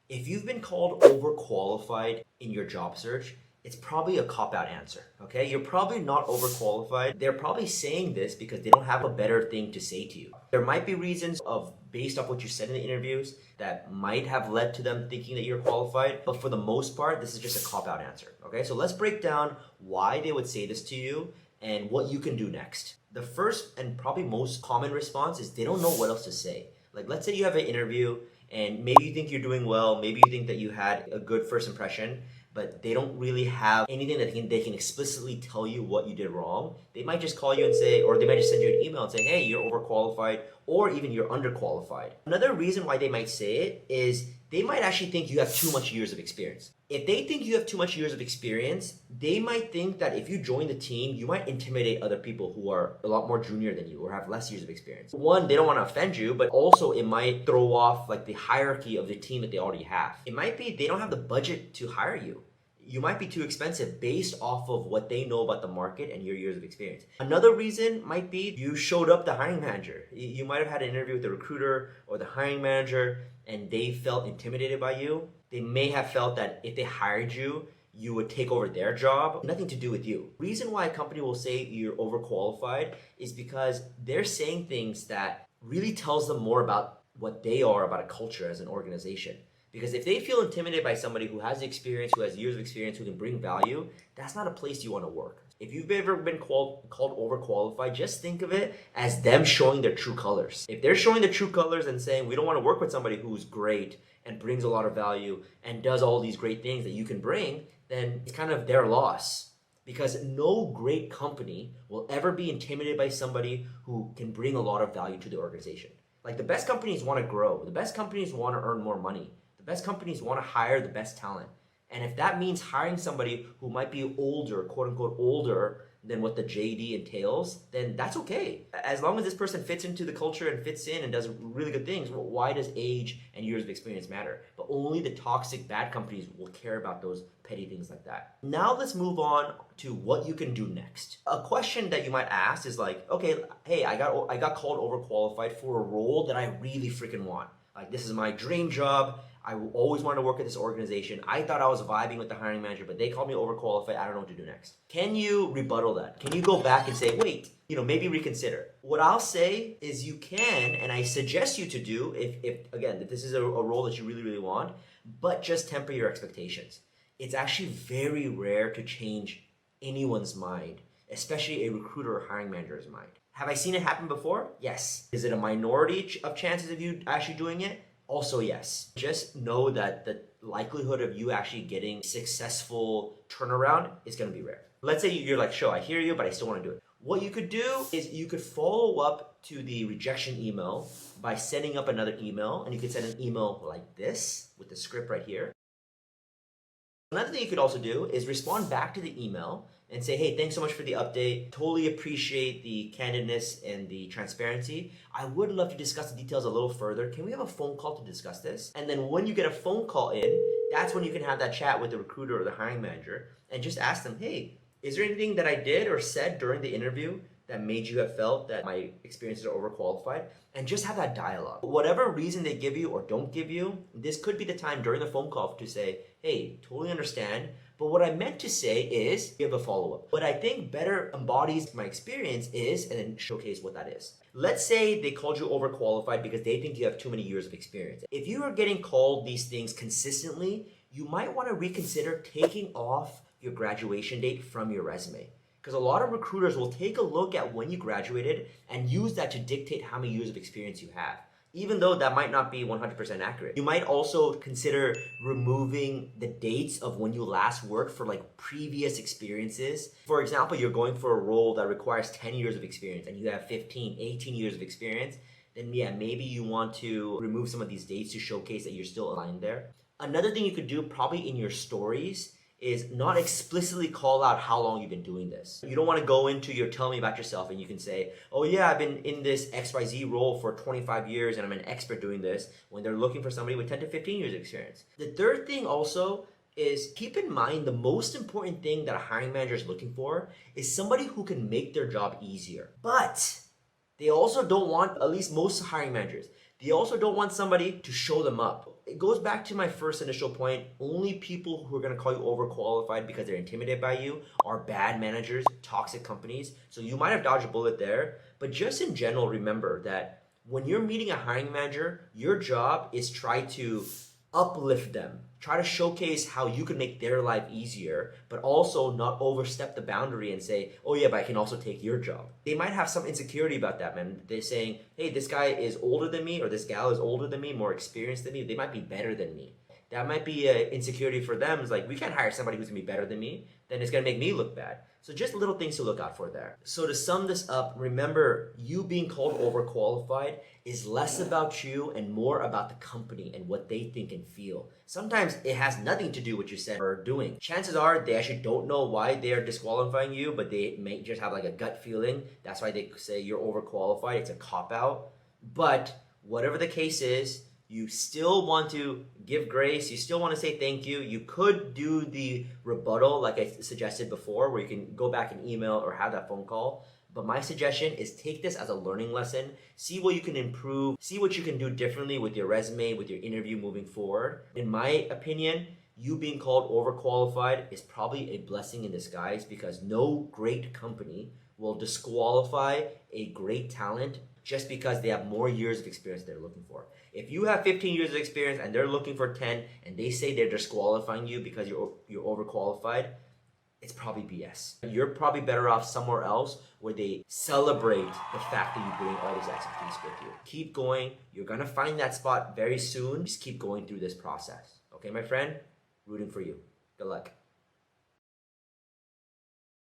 If you've been called overqualified in your job search, it's probably a cop-out answer, okay? You're probably not overqualified. They're probably saying this because they don't have a better thing to say to you. There might be reasons of based off what you said in the interviews that might have led to them thinking that you're qualified, but for the most part, this is just a cop-out answer, okay? So let's break down why they would say this to you and what you can do next. The first and probably most common response is they don't know what else to say. Like, let's say you have an interview and maybe you think you're doing well, maybe you think that you had a good first impression, but they don't really have anything that they can explicitly tell you what you did wrong. They might just call you and say, or they might just send you an email and say, hey, you're overqualified, or even you're underqualified. Another reason why they might say it is they might actually think you have too much years of experience. If they think you have too much years of experience, they might think that if you join the team, you might intimidate other people who are a lot more junior than you or have less years of experience. One, they don't want to offend you, but also it might throw off like the hierarchy of the team that they already have. It might be they don't have the budget to hire you. You might be too expensive based off of what they know about the market and your years of experience. Another reason might be you showed up the hiring manager. You might have had an interview with the recruiter or the hiring manager and they felt intimidated by you. They may have felt that if they hired you, you would take over their job. Nothing to do with you. Reason why a company will say you're overqualified is because they're saying things that really tells them more about what they are about a culture as an organization. Because if they feel intimidated by somebody who has experience, who has years of experience, who can bring value, that's not a place you want to work. If you've ever been called overqualified, just think of it as them showing their true colors. If they're showing their true colors and saying, we don't want to work with somebody who's great and brings a lot of value and does all these great things that you can bring, then it's kind of their loss. Because no great company will ever be intimidated by somebody who can bring a lot of value to the organization. Like the best companies want to grow. The best companies want to earn more money. The best companies want to hire the best talent. And if that means hiring somebody who might be older, quote unquote, older than what the JD entails, then that's okay. As long as this person fits into the culture and fits in and does really good things, well, why does age and years of experience matter? But only the toxic bad companies will care about those petty things like that. Now let's move on to what you can do next. A question that you might ask is like, okay, hey, I got called overqualified for a role that I really freaking want. Like, this is my dream job. I always wanted to work at this organization. I thought I was vibing with the hiring manager, but they called me overqualified. I don't know what to do next. Can you rebuttal that? Can you go back and say, wait, maybe reconsider? What I'll say is you can, and I suggest you to do, if this is a role that you really, really want, but just temper your expectations. It's actually very rare to change anyone's mind, especially a recruiter or hiring manager's mind. Have I seen it happen before? Yes. Is it a minority of chances of you actually doing it? Also, yes. Just know that the likelihood of you actually getting successful turnaround is going to be rare. Let's say you're like, sure, I hear you, but I still want to do it. What you could do is you could follow up to the rejection email by sending up another email, and you could send an email like this with the script right here. Another thing you could also do is respond back to the email and say, hey, thanks so much for the update. Totally appreciate the candidness and the transparency. I would love to discuss the details a little further. Can we have a phone call to discuss this? And then when you get a phone call in, that's when you can have that chat with the recruiter or the hiring manager and just ask them, hey, is there anything that I did or said during the interview that made you have felt that my experiences are overqualified? And just have that dialogue. Whatever reason they give you or don't give you, this could be the time during the phone call to say, hey, totally understand, but what I meant to say is give a follow-up. What I think better embodies my experience is, and then showcase what that is. Let's say they called you overqualified because they think you have too many years of experience. If you are getting called these things consistently, you might want to reconsider taking off your graduation date from your resume. Because a lot of recruiters will take a look at when you graduated and use that to dictate how many years of experience you have, even though that might not be 100% accurate. You might also consider removing the dates of when you last worked for like previous experiences. For example, you're going for a role that requires 10 years of experience and you have 15, 18 years of experience, then yeah, maybe you want to remove some of these dates to showcase that you're still aligned there. Another thing you could do probably in your stories is not explicitly call out how long you've been doing this. You don't want to go into your tell me about yourself and you can say, oh yeah, I've been in this XYZ role for 25 years and I'm an expert doing this, when they're looking for somebody with 10 to 15 years of experience. The third thing also is keep in mind the most important thing that a hiring manager is looking for is somebody who can make their job easier. But they also don't want, at least most hiring managers, they also don't want somebody to show them up. it goes back to my first initial point. Only people who are going to call you overqualified because they're intimidated by you are bad managers, toxic companies. So you might have dodged a bullet there. But just in general, remember that when you're meeting a hiring manager, your job is try to uplift them. Try to showcase how you can make their life easier, but also not overstep the boundary and say, oh yeah, but I can also take your job. They might have some insecurity about that, man. They're saying, hey, this guy is older than me, or this gal is older than me, more experienced than me. They might be better than me. That might be an insecurity for them. It's like, we can't hire somebody who's gonna be better than me. Then it's gonna make me look bad. So just little things to look out for there. So to sum this up, remember, you being called overqualified is less about you and more about the company and what they think and feel. Sometimes it has nothing to do with what you said or doing. Chances are they actually don't know why they are disqualifying you, but they may just have like a gut feeling. That's why they say you're overqualified. It's a cop-out. But whatever the case is, you still want to give grace. You still want to say thank you. You could do the rebuttal like I suggested before, where you can go back and email or have that phone call. But my suggestion is take this as a learning lesson. See what you can improve. See what you can do differently with your resume, with your interview moving forward. In my opinion, you being called overqualified is probably a blessing in disguise, because no great company will disqualify a great talent just because they have more years of experience they're looking for. If you have 15 years of experience and they're looking for 10 and they say they're disqualifying you because you're overqualified, it's probably BS. You're probably better off somewhere else where they celebrate the fact that you bring all these expertise with you. Keep going. You're gonna find that spot very soon. Just keep going through this process. Okay, my friend? Rooting for you. Good luck.